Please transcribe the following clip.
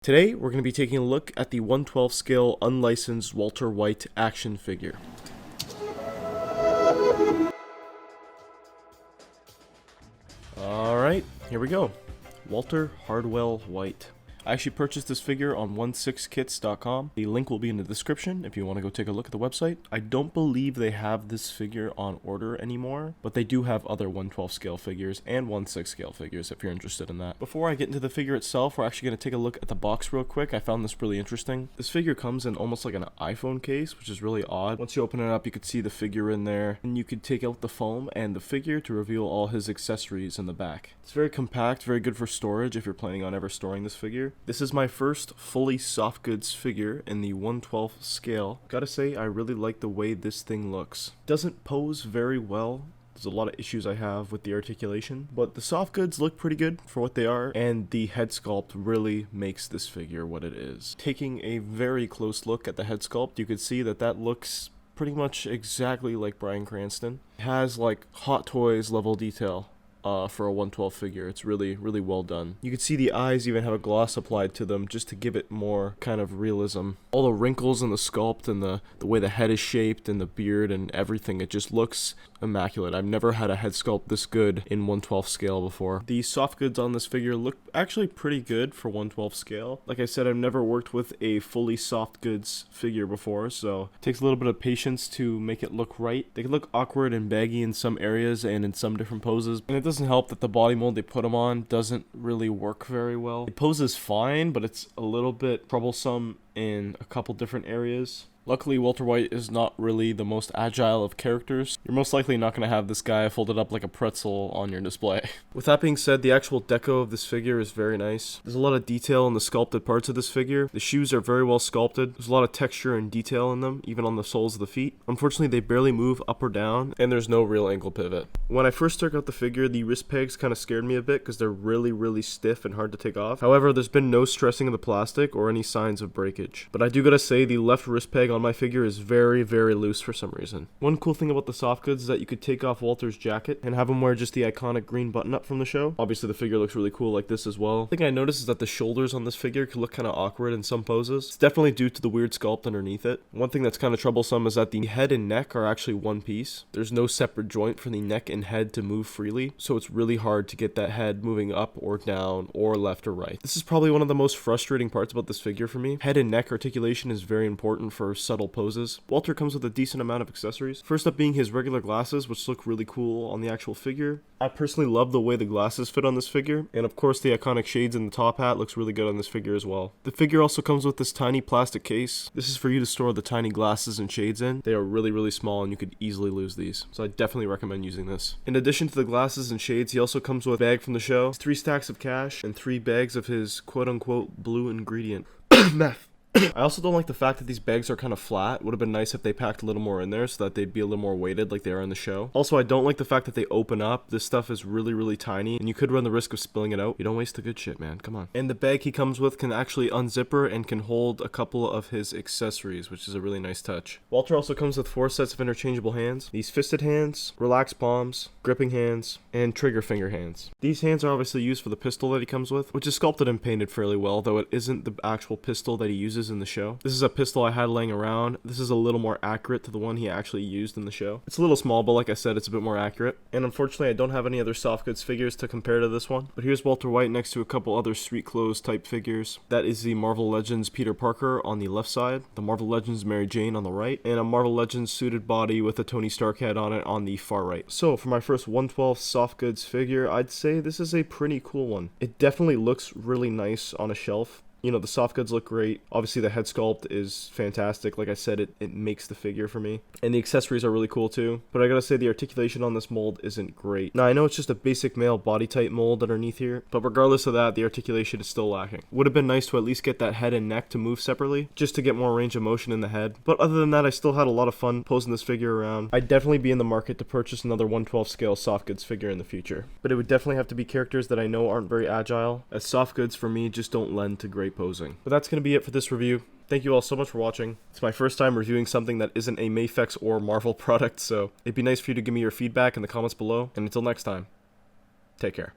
Today, we're going to be taking a look at the 1/12 scale unlicensed Walter White action figure. Alright, here we go. Walter Hardwell White. I actually purchased this figure on 16kits.com. The link will be in the description if you want to go take a look at the website. I don't believe they have this figure on order anymore, but they do have other 1/12 scale figures and 1/6 scale figures if you're interested in that. Before I get into the figure itself, we're actually going to take a look at the box real quick. I found this really interesting. This figure comes in almost like an iPhone case, which is really odd. Once you open it up, you could see the figure in there, and you could take out the foam and the figure to reveal all his accessories in the back. It's very compact, very good for storage if you're planning on ever storing this figure. This is my first fully soft goods figure in the 1/12 scale. Gotta say, I really like the way this thing looks. Doesn't pose very well. There's a lot of issues I have with the articulation, but the soft goods look pretty good for what they are, and the head sculpt really makes this figure what it is. Taking a very close look at the head sculpt, you could see that that looks pretty much exactly like Bryan Cranston. It has like Hot Toys level detail. For a 1/12 figure. It's really well done. You can see the eyes even have a gloss applied to them just to give it more kind of realism. All the wrinkles in the sculpt and the way the head is shaped and the beard and everything, it just looks immaculate. I've never had a head sculpt this good in 1/12 scale before. The soft goods on this figure look actually pretty good for 1/12 scale. Like I said, I've never worked with a fully soft goods figure before, so it takes a little bit of patience to make it look right. They can look awkward and baggy in some areas and in some different poses, and it doesn't help that the body mold they put them on doesn't really work very well. It poses fine, but it's a little bit troublesome in a couple different areas. Luckily, Walter White is not really the most agile of characters. You're most likely not going to have this guy folded up like a pretzel on your display. With that being said, the actual deco of this figure is very nice. There's a lot of detail in the sculpted parts of this figure. The shoes are very well sculpted. There's a lot of texture and detail in them, even on the soles of the feet. Unfortunately, they barely move up or down, and there's no real ankle pivot. When I first took out the figure, the wrist pegs kind of scared me a bit because they're really stiff and hard to take off. However, there's been no stressing of the plastic or any signs of breakage. But I do gotta say, the left wrist peg on my figure is very loose for some reason. One cool thing about the soft goods is that you could take off Walter's jacket and have him wear just the iconic green button up from the show. Obviously the figure looks really cool like this as well. The thing I noticed is that the shoulders on this figure could look kind of awkward in some poses. It's definitely due to the weird sculpt underneath it. One thing that's kind of troublesome is that the head and neck are actually one piece. There's no separate joint for the neck and head to move freely, so it's really hard to get that head moving up or down or left or right. This is probably one of the most frustrating parts about this figure for me. Head and neck articulation is very important for subtle poses. Walter comes with a decent amount of accessories. First up being his regular glasses, which look really cool on the actual figure. I personally love the way the glasses fit on this figure, and of course the iconic shades in the top hat looks really good on this figure as well. The figure also comes with this tiny plastic case. This is for you to store the tiny glasses and shades in. They are really small and you could easily lose these, so I definitely recommend using this. In addition to the glasses and shades, he also comes with a bag from the show, 3 stacks of cash, and 3 bags of his quote-unquote blue ingredient. Meth. I also don't like the fact that these bags are kind of flat. Would have been nice if they packed a little more in there so that they'd be a little more weighted like they are in the show. Also, I don't like the fact that they open up. This stuff is really tiny, and you could run the risk of spilling it out. You don't waste the good shit, man. Come on. And the bag he comes with can actually unzipper and can hold a couple of his accessories, which is a really nice touch. Walter also comes with 4 sets of interchangeable hands. These fisted hands, relaxed palms, gripping hands, and trigger finger hands. These hands are obviously used for the pistol that he comes with, which is sculpted and painted fairly well, though it isn't the actual pistol that he uses in the show. This is a pistol I had laying around. This is a little more accurate to the one he actually used in the show. It's a little small, but like I said, it's a bit more accurate. And unfortunately, I don't have any other soft goods figures to compare to this one. But here's Walter White next to a couple other street clothes type figures. That is the Marvel Legends Peter Parker on the left side, the Marvel Legends Mary Jane on the right, and a Marvel Legends suited body with a Tony Stark head on it on the far right. So for my first 1/12 soft goods figure, I'd say this is a pretty cool one. It definitely looks really nice on a shelf. You know, the soft goods look great. Obviously, the head sculpt is fantastic. Like I said, it makes the figure for me. And the accessories are really cool too. But I gotta say, the articulation on this mold isn't great. Now, I know it's just a basic male body type mold underneath here, but regardless of that, the articulation is still lacking. Would have been nice to at least get that head and neck to move separately, just to get more range of motion in the head. But other than that, I still had a lot of fun posing this figure around. I'd definitely be in the market to purchase another 1/12 scale soft goods figure in the future. But it would definitely have to be characters that I know aren't very agile, as soft goods for me just don't lend to great posing. But that's going to be it for this review. Thank you all so much for watching. It's my first time reviewing something that isn't a Mafex or Marvel product, so it'd be nice for you to give me your feedback in the comments below. And until next time, take care.